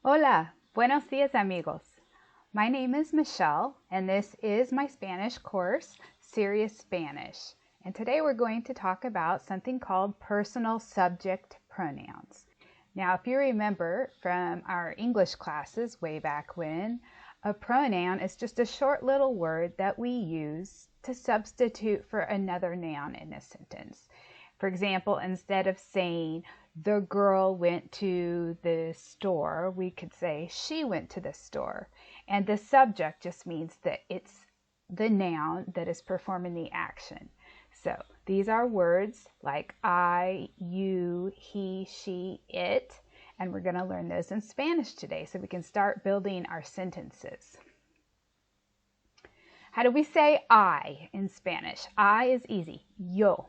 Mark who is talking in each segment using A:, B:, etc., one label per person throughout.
A: Hola, buenos días amigos. My name is Michelle and this is my Spanish course, Serious Spanish. And today we're going to talk about something called personal subject pronouns. Now, if you remember from our English classes way back when, a pronoun is just a short little word that we use to substitute for another noun in a sentence. For example, instead of saying, the girl went to the store, we could say, she went to the store. And the subject just means that it's the noun that is performing the action. So these are words like I, you, he, she, it, and we're going to learn those in Spanish today so we can start building our sentences. How do we say I in Spanish? I is easy, yo.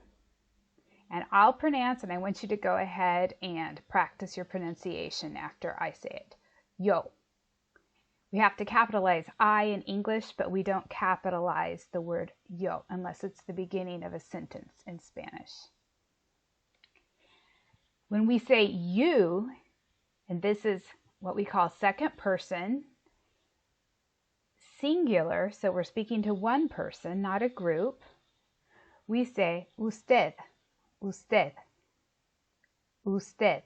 A: And I'll pronounce, and I want you to go ahead and practice your pronunciation after I say it. Yo. We have to capitalize I in English, but we don't capitalize the word yo unless it's the beginning of a sentence in Spanish. When we say you, and this is what we call second person, singular, so we're speaking to one person, not a group, we say usted. Usted, usted.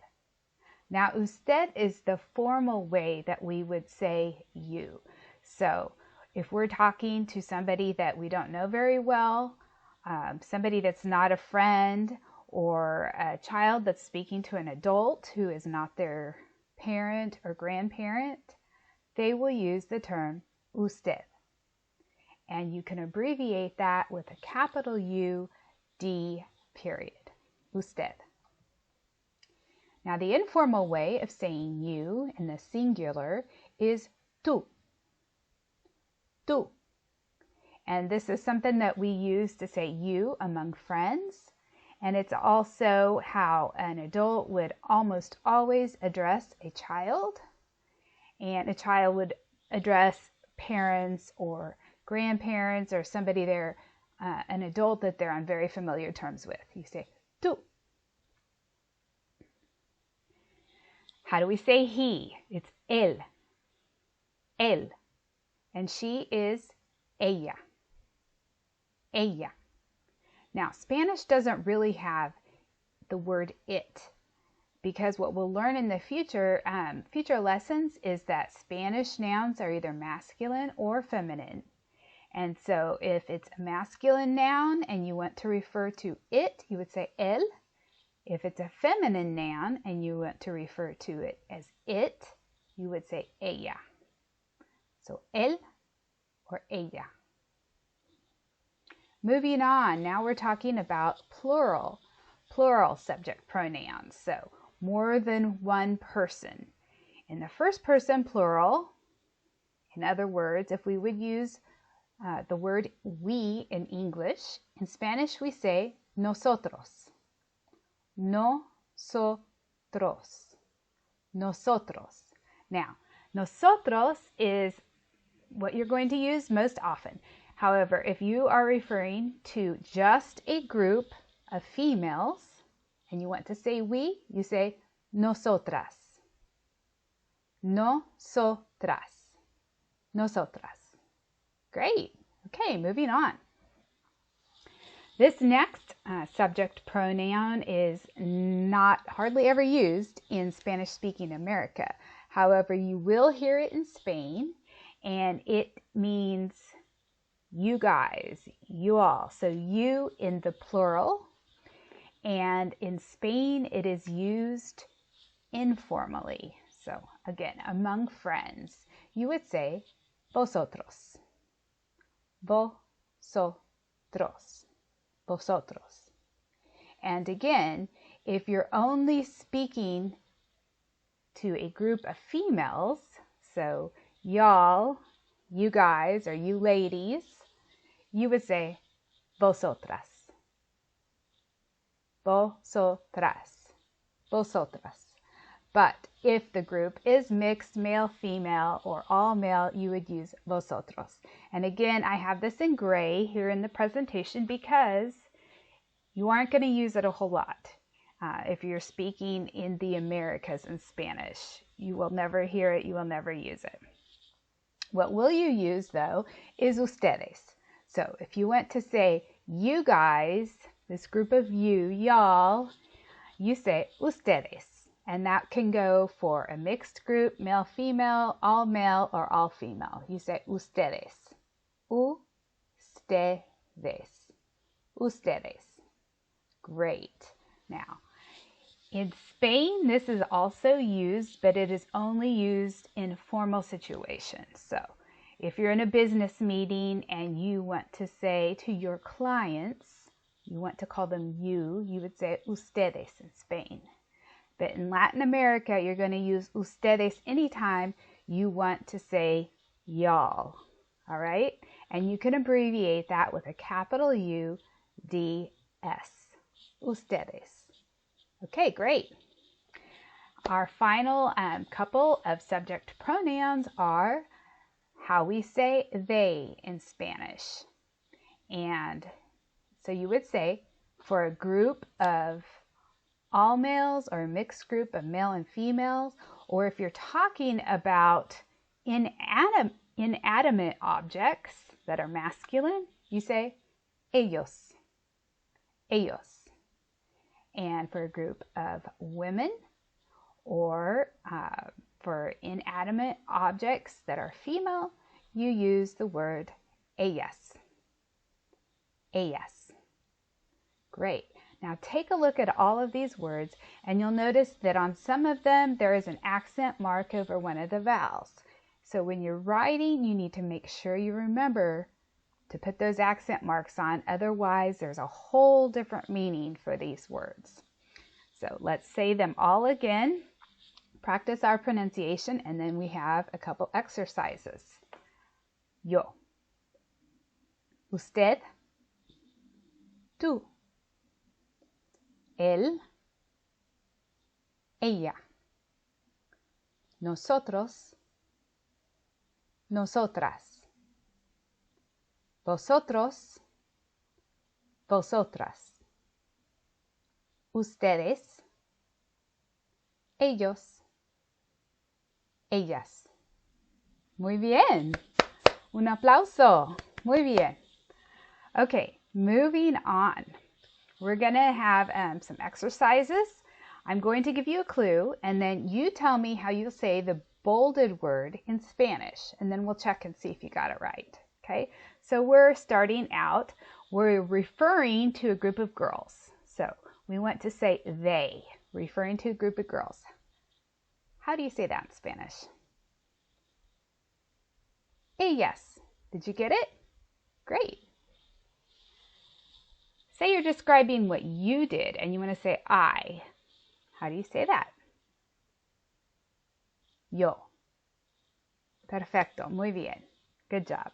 A: Now, usted is the formal way that we would say you. So if we're talking to somebody that we don't know very well, somebody that's not a friend, or a child that's speaking to an adult who is not their parent or grandparent, they will use the term usted. And you can abbreviate that with a capital U, D, period. Usted. Now the informal way of saying you in the singular is tú. Tú. And this is something that we use to say you among friends. And it's also how an adult would almost always address a child. And a child would address parents or grandparents or somebody they're an adult that they're on very familiar terms with. You say tú. How do we say he? It's él. Él. And she is ella. Ella. Now, Spanish doesn't really have the word it, because what we'll learn in the future lessons is that Spanish nouns are either masculine or feminine. And so if it's a masculine noun and you want to refer to it, you would say él. If it's a feminine noun and you want to refer to it as it, you would say ella. So él or ella. Moving on, now we're talking about plural subject pronouns. So more than one person. In the first person plural, in other words, if we would use the word we in English, in Spanish we say nosotros. Nosotros. Nosotros. Now, nosotros is what you're going to use most often. However, if you are referring to just a group of females and you want to say we, you say nosotras. Nosotras. Nosotras. Great. Okay, moving on. This next subject pronoun is not hardly ever used in Spanish-speaking America. However, you will hear it in Spain, and it means you guys, you all. So you in the plural, and in Spain it is used informally. So again, among friends, you would say vosotros. Vosotros. Vosotros. And again, if you're only speaking to a group of females, so y'all, you guys, or you ladies, you would say vosotras. Vosotras. Vosotras. But if the group is mixed, male, female, or all male, you would use vosotros. And again, I have this in gray here in the presentation because you aren't going to use it a whole lot. If you're speaking in the Americas in Spanish, You will never hear it. You will never use it. What will you use, though, is ustedes. So if you want to say you guys, this group of you, y'all, you say ustedes. And that can go for a mixed group, male, male, or all female. You say ustedes. Ustedes. Ustedes. Great. Now, in Spain, this is also used, but it is only used in formal situations. So if you're in a business meeting and you want to say to your clients, you want to call them you would say ustedes in Spain. But in Latin America, you're going to use ustedes anytime you want to say y'all. All right? And you can abbreviate that with a capital U, D, S. Ustedes. Okay, great. Our final couple of subject pronouns are how we say they in Spanish. And so you would say for a group of all males or a mixed group of male and females, or if you're talking about inanimate objects that are masculine, you say ellos. Ellos. And for a group of women or for inanimate objects that are female, you use the word ellas. Ellas. Great. Now take a look at all of these words and you'll notice that on some of them there is an accent mark over one of the vowels. So when you're writing, you need to make sure you remember to put those accent marks on. Otherwise, there's a whole different meaning for these words. So let's say them all again. Practice our pronunciation, and then we have a couple exercises. Yo. Usted. Tú. Él. Ella. Nosotros. Nosotras. Vosotros. Vosotras. Ustedes. Ellos. Ellas. Muy bien. Un aplauso. Muy bien. Okay, moving on. We're going to have some exercises. I'm going to give you a clue, and then you tell me how you say the bolded word in Spanish, and then we'll check and see if you got it right. Okay, so we're starting out. We're referring to a group of girls. So we want to say they, referring to a group of girls. How do you say that in Spanish? Ellas. Did you get it? Great. Say you're describing what you did and you want to say I. How do you say that? Yo. Perfecto. Muy bien. Good job.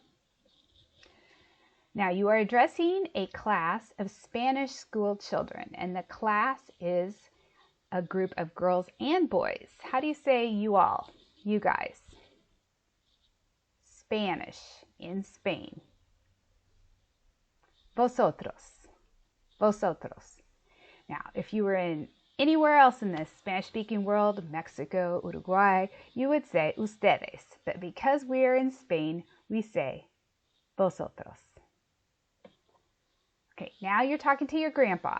A: Now you are addressing a class of Spanish school children, and the class is a group of girls and boys. How do you say you all? You guys. Spanish in Spain. Vosotros. Vosotros. Now, if you were in anywhere else in this Spanish-speaking world, Mexico, Uruguay, you would say ustedes. But because we are in Spain, we say vosotros. Okay, now you're talking to your grandpa.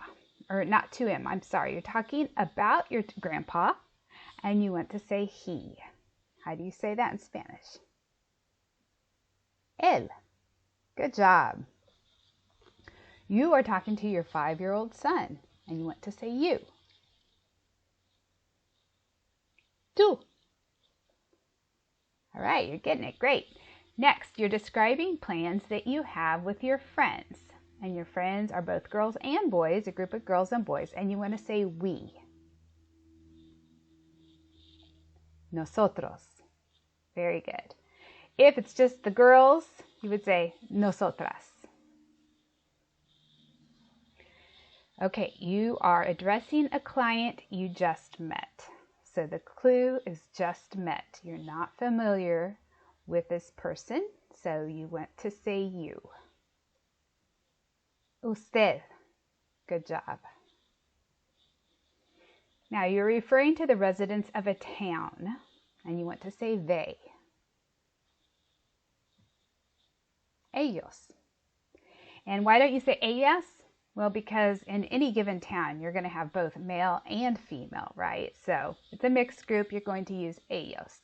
A: Or not to him, I'm sorry. You're talking about your grandpa, and you want to say he. How do you say that in Spanish? Él. Good job. You are talking to your 5-year-old son, and you want to say you. Tú. All right, you're getting it. Great. Next, you're describing plans that you have with your friends. And your friends are both girls and boys, a group of girls and boys, and you want to say we. Nosotros. Very good. If it's just the girls, you would say nosotras. Okay, you are addressing a client you just met. So the clue is just met. You're not familiar with this person, so you want to say you. Usted. Good job. Now you're referring to the residents of a town. and you want to say they. Ellos. And why don't you say ellas? Well, because in any given town, you're going to have both male and female, right? So it's a mixed group. You're going to use ellos.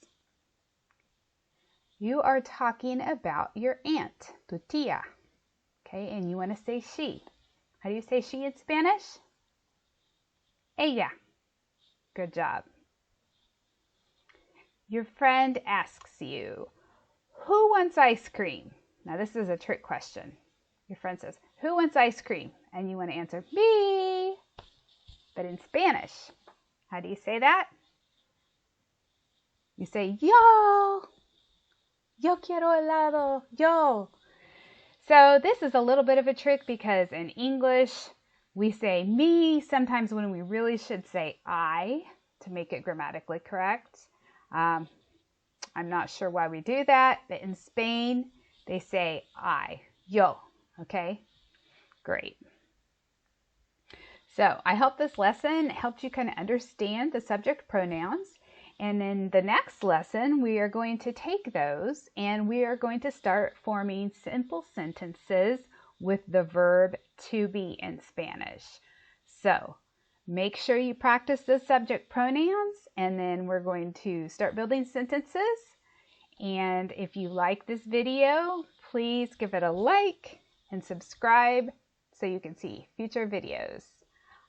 A: You are talking about your aunt, tu tía. Okay, and you want to say she. How do you say she in Spanish? Ella. Good job. Your friend asks you, who wants ice cream? Now this is a trick question. Your friend says, who wants ice cream? And you want to answer, me. But in Spanish, how do you say that? You say, yo. Yo quiero helado. Yo. So this is a little bit of a trick because in English, we say me sometimes when we really should say I to make it grammatically correct. I'm not sure why we do that, but in Spain, they say I, yo, okay? Great. So I hope this lesson helped you kind of understand the subject pronouns. And in the next lesson, we are going to take those and we are going to start forming simple sentences with the verb to be in Spanish. So make sure you practice the subject pronouns and then we're going to start building sentences. And if you like this video, please give it a like and subscribe so you can see future videos.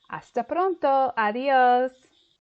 A: Hasta pronto. Adios.